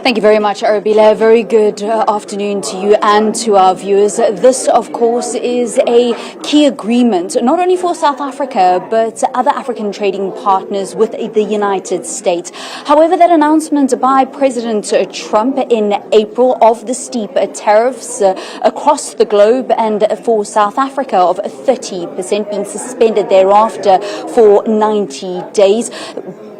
Thank you very much, Arabila. Very good afternoon to you and to our viewers. This, of course, is a key agreement, not only for South Africa, but other African trading partners with the United States. However, that announcement by President Trump in April of the steep tariffs across the globe and for South Africa of 30% being suspended thereafter for 90 days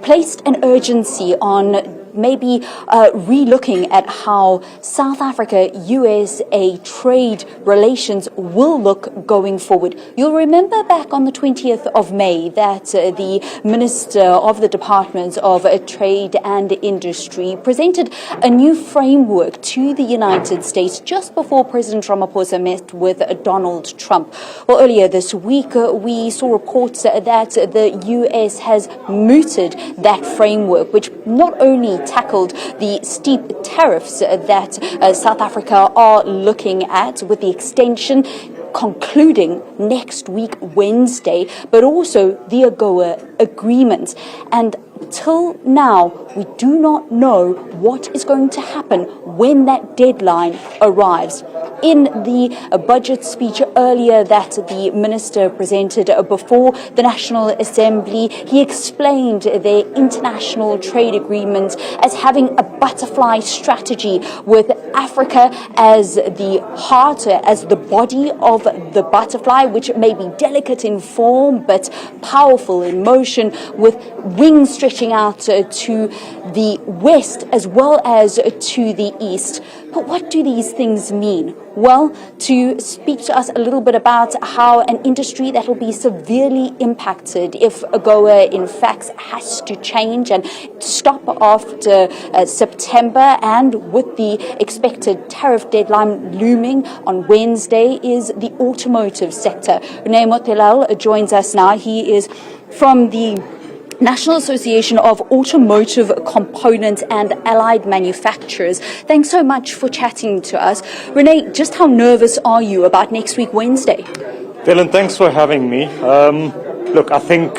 placed an urgency on maybe re-looking at how South Africa-USA trade relations will look going forward. You'll remember back on the 20th of May that the Minister of the Department of Trade and Industry presented a new framework to the United States just before President Ramaphosa met with Donald Trump. Well, earlier this week, we saw reports that the US has mooted that framework, which not only tackled the steep tariffs that South Africa are looking at, with the extension concluding next week, Wednesday, but also the AGOA agreement. And till now, we do not know what is going to happen when that deadline arrives. In the budget speech earlier that the minister presented before the National Assembly, he explained their international trade agreement as having a butterfly strategy, with Africa as the heart, as the body of the butterfly, which may be delicate in form but powerful in motion, with wings stretching out to the west as well as to the east. But what do these things mean? Well, to speak to us a little bit about how an industry that will be severely impacted if AGOA in fact has to change and stop after September, and with the expected tariff deadline looming on Wednesday, is the automotive sector. Rene Motilal joins us now. He is from the National Association of Automotive Component and Allied Manufacturers. Thanks so much for chatting to us. Rene, just how nervous are you about next week, Wednesday? Dylan, thanks for having me. Look, I think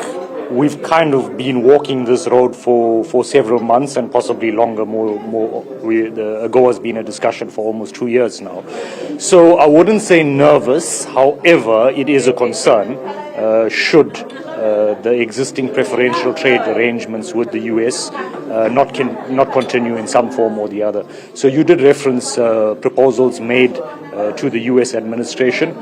we've kind of been walking this road for several months and possibly longer. The AGOA has been a discussion for almost 2 years now. So I wouldn't say nervous. However, it is a concern. Should the existing preferential trade arrangements with the US not continue in some form or the other. So you did reference proposals made to the US administration.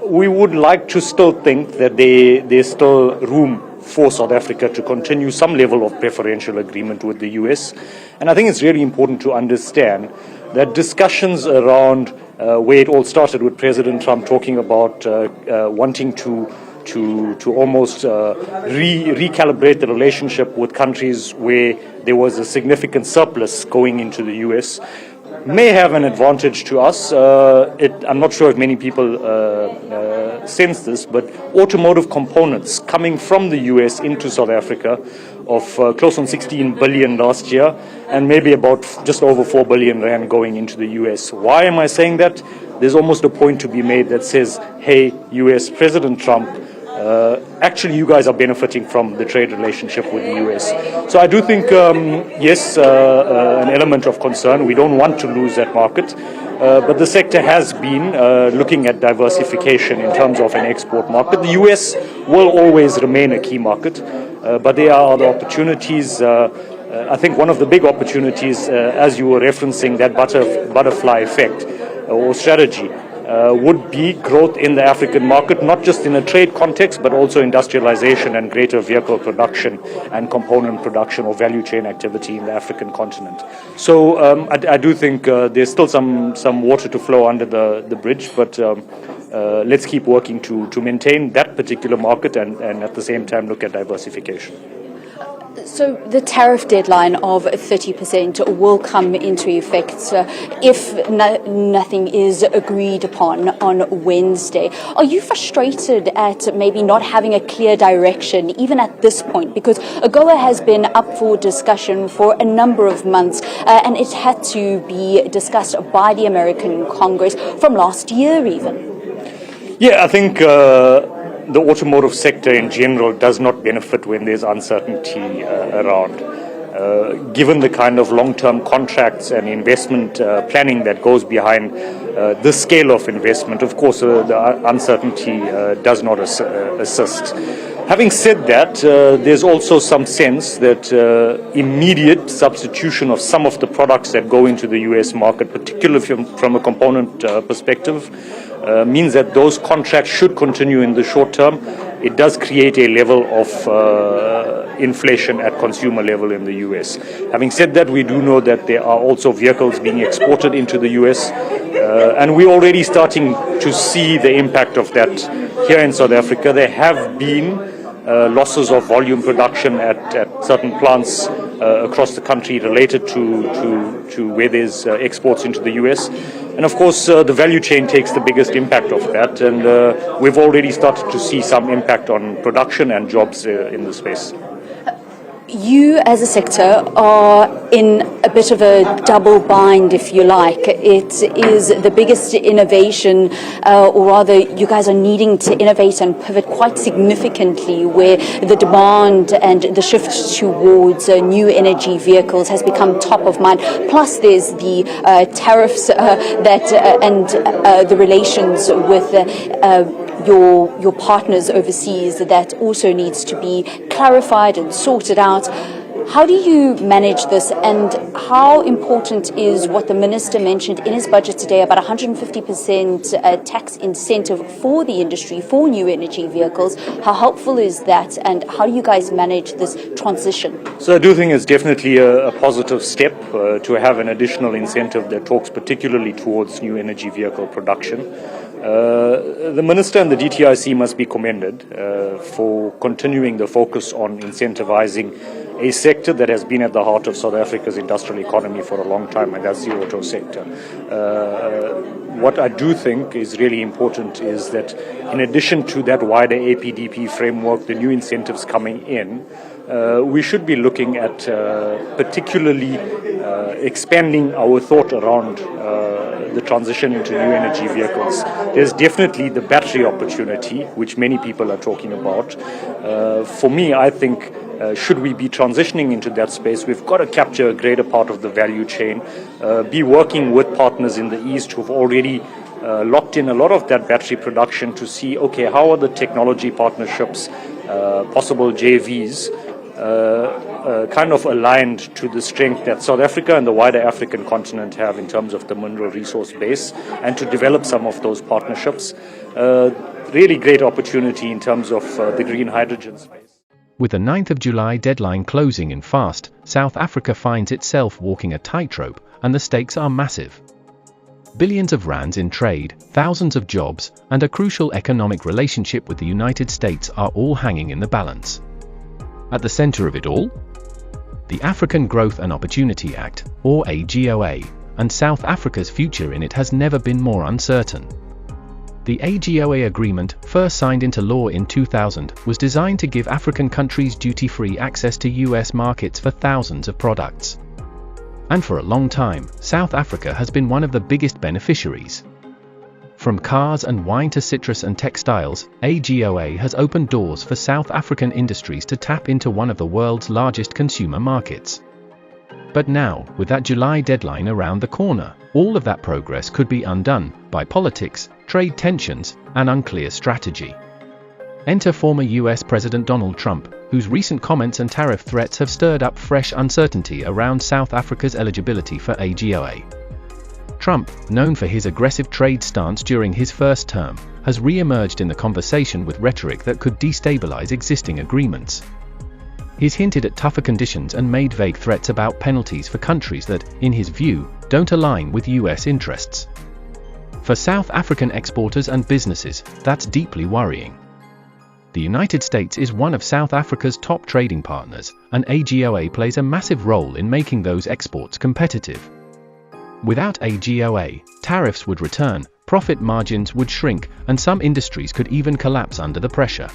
We would like to still think that there's still room for South Africa to continue some level of preferential agreement with the US. And I think it's really important to understand that discussions around where it all started with President Trump talking about wanting to almost recalibrate the relationship with countries where there was a significant surplus going into the US, may have an advantage to us. I'm not sure if many people sense this, but automotive components coming from the US into South Africa of close on 16 billion last year, and maybe about just over 4 billion rand going into the US. Why am I saying that? There's almost a point to be made that says, hey, US President Trump, actually you guys are benefiting from the trade relationship with the US. So I do think, yes, an element of concern. We don't want to lose that market. But the sector has been looking at diversification in terms of an export market. The US will always remain a key market, but there are other opportunities. I think one of the big opportunities, as you were referencing, that butterfly effect or strategy, would be growth in the African market, not just in a trade context, but also industrialization and greater vehicle production and component production or value chain activity in the African continent. So I do think there's still some water to flow under the bridge, but let's keep working to maintain that particular market and at the same time look at diversification. So the tariff deadline of 30% will come into effect if nothing is agreed upon on Wednesday. Are you frustrated at maybe not having a clear direction, even at this point? Because AGOA has been up for discussion for a number of months, and it had to be discussed by the American Congress from last year even. Yeah, I think the automotive sector in general does not benefit when there's uncertainty around. Given the kind of long-term contracts and investment planning that goes behind this scale of investment, of course, the uncertainty does not assist. Having said that, there's also some sense that immediate substitution of some of the products that go into the US market, particularly from a component perspective, means that those contracts should continue in the short term. It does create a level of inflation at consumer level in the US. Having said that, we do know that there are also vehicles being exported into the US, and we're already starting to see the impact of that here in South Africa. There have been losses of volume production at certain plants across the country related to where there's exports into the US. And of course, the value chain takes the biggest impact of that, and we've already started to see some impact on production and jobs in the space. You as a sector are in a bit of a double bind, if you like. It is the biggest innovation, or rather you guys are needing to innovate and pivot quite significantly, where the demand and the shift towards new energy vehicles has become top of mind. Plus there's the tariffs and the relations with your partners overseas that also needs to be clarified and sorted out. How do you manage this, and how important is what the Minister mentioned in his budget today about 150% tax incentive for the industry for new energy vehicles? How helpful is that, and how do you guys manage this transition? So I do think it's definitely a positive step to have an additional incentive that talks particularly towards new energy vehicle production. The Minister and the DTIC must be commended for continuing the focus on incentivizing a sector that has been at the heart of South Africa's industrial economy for a long time, and that's the auto sector. What I do think is really important is that in addition to that wider APDP framework, the new incentives coming in, we should be looking at particularly expanding our thought around the transition into new energy vehicles. There's definitely the battery opportunity, which many people are talking about. For me, I think should we be transitioning into that space, we've got to capture a greater part of the value chain, be working with partners in the East who've already locked in a lot of that battery production to see, okay, how are the technology partnerships, possible JVs, kind of aligned to the strength that South Africa and the wider African continent have in terms of the mineral resource base, and to develop some of those partnerships. Really great opportunity in terms of the green hydrogen space. With the 9th of July deadline closing in fast, South Africa finds itself walking a tightrope, and the stakes are massive. Billions of rands in trade, thousands of jobs, and a crucial economic relationship with the United States are all hanging in the balance. At the center of it all? The African Growth and Opportunity Act, or AGOA, and South Africa's future in it has never been more uncertain. The AGOA agreement, first signed into law in 2000, was designed to give African countries duty-free access to US markets for thousands of products. And for a long time, South Africa has been one of the biggest beneficiaries. From cars and wine to citrus and textiles, AGOA has opened doors for South African industries to tap into one of the world's largest consumer markets. But now, with that July deadline around the corner, all of that progress could be undone by politics, trade tensions, and unclear strategy. Enter former US President Donald Trump, whose recent comments and tariff threats have stirred up fresh uncertainty around South Africa's eligibility for AGOA. Trump, known for his aggressive trade stance during his first term, has re-emerged in the conversation with rhetoric that could destabilize existing agreements. He's hinted at tougher conditions and made vague threats about penalties for countries that, in his view, don't align with US interests. For South African exporters and businesses, that's deeply worrying. The United States is one of South Africa's top trading partners, and AGOA plays a massive role in making those exports competitive. Without AGOA, tariffs would return, profit margins would shrink, and some industries could even collapse under the pressure.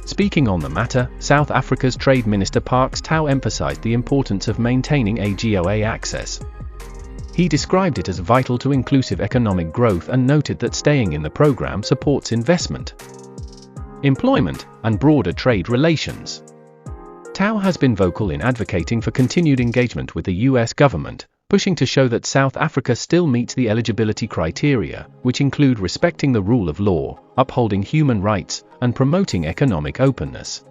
Speaking on the matter, South Africa's Trade Minister Parks Tau emphasized the importance of maintaining AGOA access. He described it as vital to inclusive economic growth and noted that staying in the program supports investment, employment, and broader trade relations. Tao has been vocal in advocating for continued engagement with the US government, pushing to show that South Africa still meets the eligibility criteria, which include respecting the rule of law, upholding human rights, and promoting economic openness.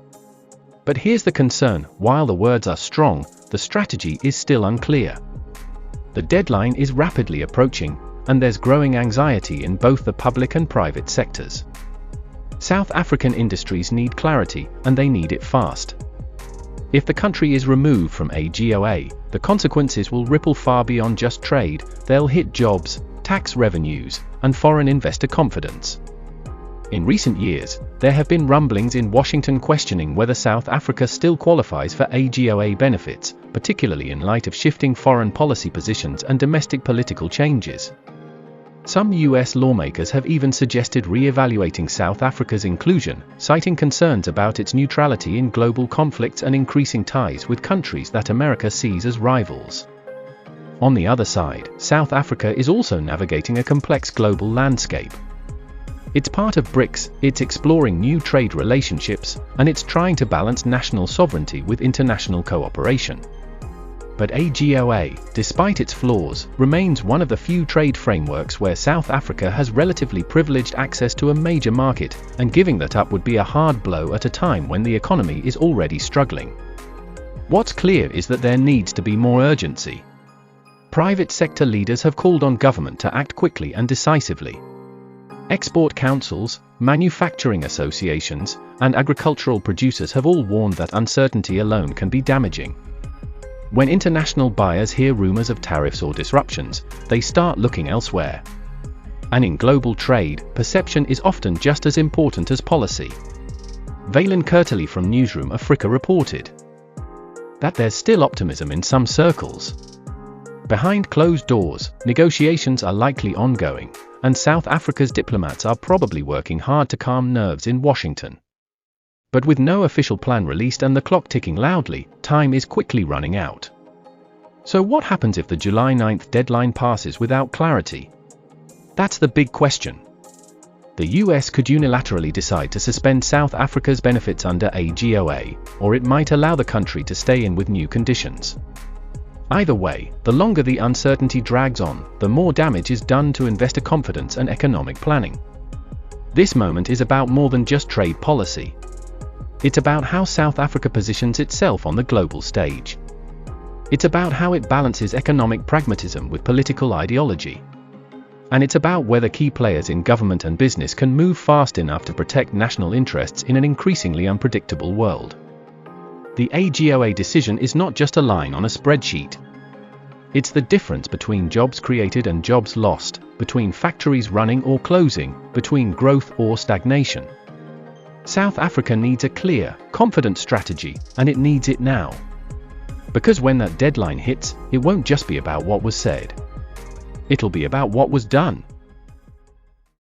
But here's the concern: while the words are strong, the strategy is still unclear. The deadline is rapidly approaching, and there's growing anxiety in both the public and private sectors. South African industries need clarity, and they need it fast. If the country is removed from AGOA, the consequences will ripple far beyond just trade. They'll hit jobs, tax revenues, and foreign investor confidence. In recent years, there have been rumblings in Washington questioning whether South Africa still qualifies for AGOA benefits, particularly in light of shifting foreign policy positions and domestic political changes. Some US lawmakers have even suggested re-evaluating South Africa's inclusion, citing concerns about its neutrality in global conflicts and increasing ties with countries that America sees as rivals. On the other side, South Africa is also navigating a complex global landscape. It's part of BRICS, it's exploring new trade relationships, and it's trying to balance national sovereignty with international cooperation. But AGOA, despite its flaws, remains one of the few trade frameworks where South Africa has relatively privileged access to a major market, and giving that up would be a hard blow at a time when the economy is already struggling. What's clear is that there needs to be more urgency. Private sector leaders have called on government to act quickly and decisively. Export councils, manufacturing associations, and agricultural producers have all warned that uncertainty alone can be damaging. When international buyers hear rumors of tariffs or disruptions, they start looking elsewhere. And in global trade, perception is often just as important as policy. Valen Kurtali from Newsroom Africa reported that there's still optimism in some circles. Behind closed doors, negotiations are likely ongoing, and South Africa's diplomats are probably working hard to calm nerves in Washington. But with no official plan released and the clock ticking loudly, time is quickly running out. So what happens if the July 9th deadline passes without clarity? That's the big question. The US could unilaterally decide to suspend South Africa's benefits under AGOA, or it might allow the country to stay in with new conditions. Either way, the longer the uncertainty drags on, the more damage is done to investor confidence and economic planning. This moment is about more than just trade policy. It's about how South Africa positions itself on the global stage. It's about how it balances economic pragmatism with political ideology. And it's about whether key players in government and business can move fast enough to protect national interests in an increasingly unpredictable world. The AGOA decision is not just a line on a spreadsheet. It's the difference between jobs created and jobs lost, between factories running or closing, between growth or stagnation. South Africa needs a clear, confident strategy, and it needs it now. Because when that deadline hits, it won't just be about what was said. It'll be about what was done.